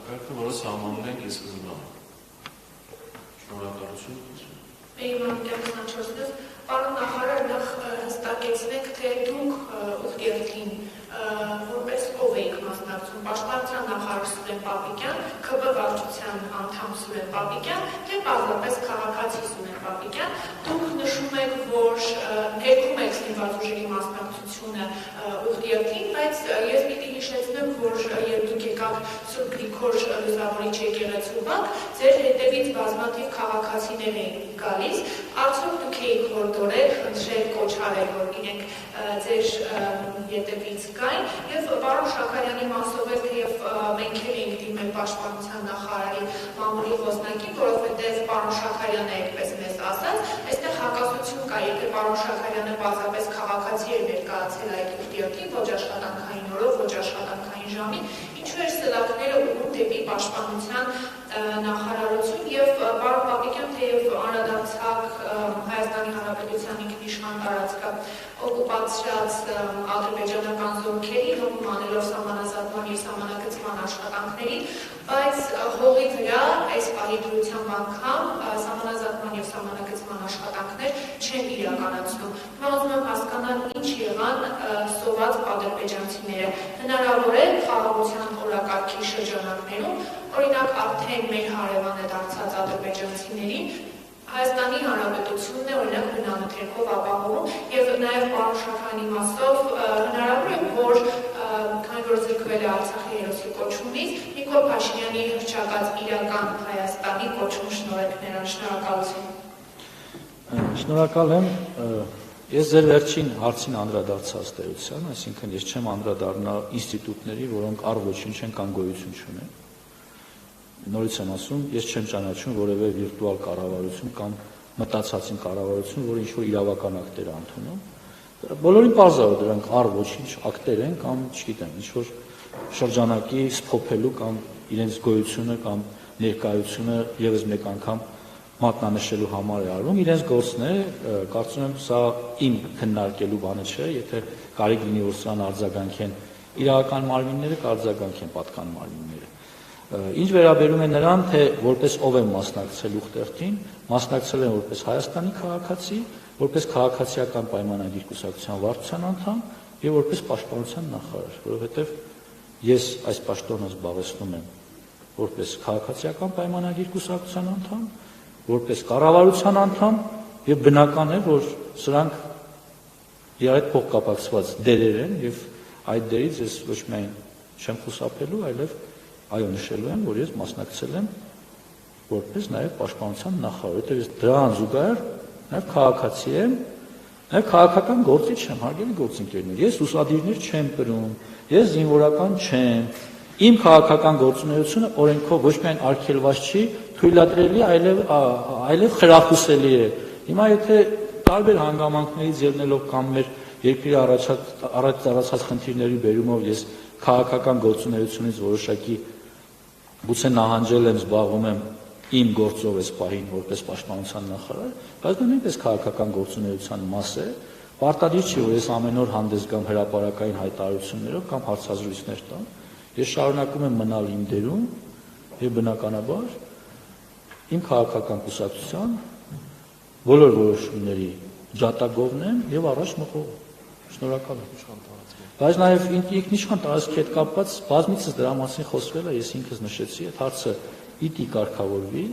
Կարգը, որը սահմանում ենք այս սկզբնան։ Շնորհակալություն։ Պարոն նախարար, նախ հստակեցնեք, թե դուք ուղղակի որպես ով եք մասնակցում, Պաշտպանության նախարար Սուրեն Պապիկյան, ՔԲ վարչության անդամ Սուրեն Պապիկյան, թե պարզապես քաղաքացի Սուրեն Պապիկյան, դուք նշում եք, որ ներքում եք զինված ուժերի մասնակցությունը ուղղակի, բայց ես պիտի հիշեցնեմ, որ երբ դուք եկաք Սուրբ Գրիգոր Լուսավորիչ եկեղեցու բակ, ձեր հետևից բազմաթիվ քաղաքացիներ էին գալիս, արդյոք դուք էիք հորդորել, խնդրել, կոչարել, որ իրենք ձեր ետևից գային, եւ պարոն Շաքարյանի մասով էլ թեև մենք էլ ենք դիմել Պաշտպանության նախարարի մամուլի խոսնակին, որովհետեւ պարոն Շաքարյանը այդպես մեզ ասաց, այստեղ հակասություն կա, եթե պարոն Շաքարյանը պարզապես քաղաքացի էր ներկայացել այդ ուղղակի, ոչ աշխատանքային օրով, ոչ աշխատանքային ժամին, ինչու էր սլաքները ուղղում դեպի Պաշտպանության նախարարություն եւ պարոն Պապիկյան թեև անդրադարձակ Հայաստանի Հանրապետության ինքնիշխան տարածքը օկուպացրած ադրբեջանական զորքերի հողում անելով սահմանազատման եւ սահմանակցման աշխատանքներին, բայց հողի վրա այս պահի դրությամբ անգամ սահմանազատման եւ սահմանակցման աշխատանքներ չեն իրականացնում։ Հիմա ուզում եմ հասկանալ ինչ եղան սոված ադրբեջանցիները։ Հնարավոր է խաղաղության օրակարգի շրջանակներում, օրինակ արդեն մեր հարևան է դարձած ադրբեջանցիներին Հայաստանի Հանրապետությունն է օրինակ բնամթերքով ապահովում եւ նաեւ պարոն Շաքարյանի մասով հնարավոր է որ քանի որ զրկվել է Արցախի հերոսի կոչումից Նիկոլ Փաշինյանի հռչակած իրական Հայաստանի կոչում շնորհեք նրան շնորհակալություն։ Շնորհակալ եմ։ Ես ձեր վերջին հարցին անդրադարձած տերության, այսինքն ես չեմ անդրադառնա ինստիտուտների, որոնք առ ոչինչ են կամ գոյություն չունեն։ Նորից եմ ասում, ես չեմ ճանաչում որևէ վիրտուալ կառավարություն կամ մտածածին կառավարություն, որը ինչ-որ իրավական ակտեր է ընդունում։ Բոլորին պարզ է, որ դրանք առ ոչինչ ակտեր են կամ, չգիտեմ, ինչ-որ շրջանակի սփոփելու կամ իրենց գոյությունը կամ ներկայությունը ևս մեկ անգամ մատնանշելու համար է արվում, իրենց գործն է, կարծում եմ սա իմ քննարկելու բանը չէ, եթե կարիք լինի, որ սրան արձագանքեն իրական մարմինները, կարձագանքեն պատկան մարմինները։ Ինչ վերաբերում է նրան, թե որպես ով եմ մասնակցել ուղտերթին, մասնակցել եմ որպես Հայաստանի քաղաքացի, որպես քաղաքացիական պայմանագիր կուսակցության վարչության անդամ եւ որպես Պաշտպանության նախարար, որովհետեւ ես այս պաշտոնը զբաղեցնում եմ որպես քաղաքացիական պայմանագիր կուսակցության անդամ, որպես կառավարության անդամ եւ բնական է, որ սրանք իրար հետ փոխկապակցված դերեր են եւ այդ դերից ես ոչ միայն չեմ խուսափելու, այլև այո նշելու եմ, որ ես մասնակցել եմ որպես նաև պաշտպանության նախարար, որտեղ ես դրան զուգահեռ նաև քաղաքացի եմ, նաև քաղաքական գործիչ եմ, հարգելի գործընկերներ, ես ուսադիրներ չեմ կրում, ես զինվորական չեմ, իմ քաղաքական գործունեությունը օրենքով ոչ միայն արգելված չի, թույլատրելի, այլև խրախուսելի է։ Հիմա եթե տարբեր հանգամանքներից ելնելով կամ մեր երկրի առաջ ծառացած խնդիրների բերումով ես քաղաքական գործունեությունից որոշակի գուցե նահանջել եմ, զբաղվում եմ իմ գործով այս պահին որպես պաշտպանության նախարար, բայց դա նույնպես քաղաքական գործունեության մաս է, պարտադիր չի, որ ես ամեն օր հանդես գամ հրապարակային հայտարարություններով կամ հարցազրույցներ տամ, ես շարունակում եմ մնալ իմ դերում եւ բնականաբար իմ քաղաքական կուսակցության բոլոր որոշումների ջատագովն եմ եւ առաջ մղող։ Շնորհակալ եմ։ Բայց նաև ինքնիշխան տարածքի հետ կապված բազմիցս դրա մասին խոսվել է, ես ինքս նշեցի, այդ հարցը պիտի կարգավորվի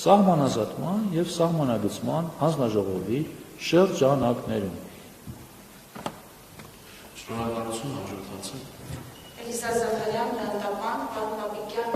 սահմանազատման եւ սահմանագծման հանձնաժողովի շրջանակներում։ Շնորհակալություն հաջորդ հարցը։ Էլիսա Զախարյան, Լանդապան, պարոն Պապիկյան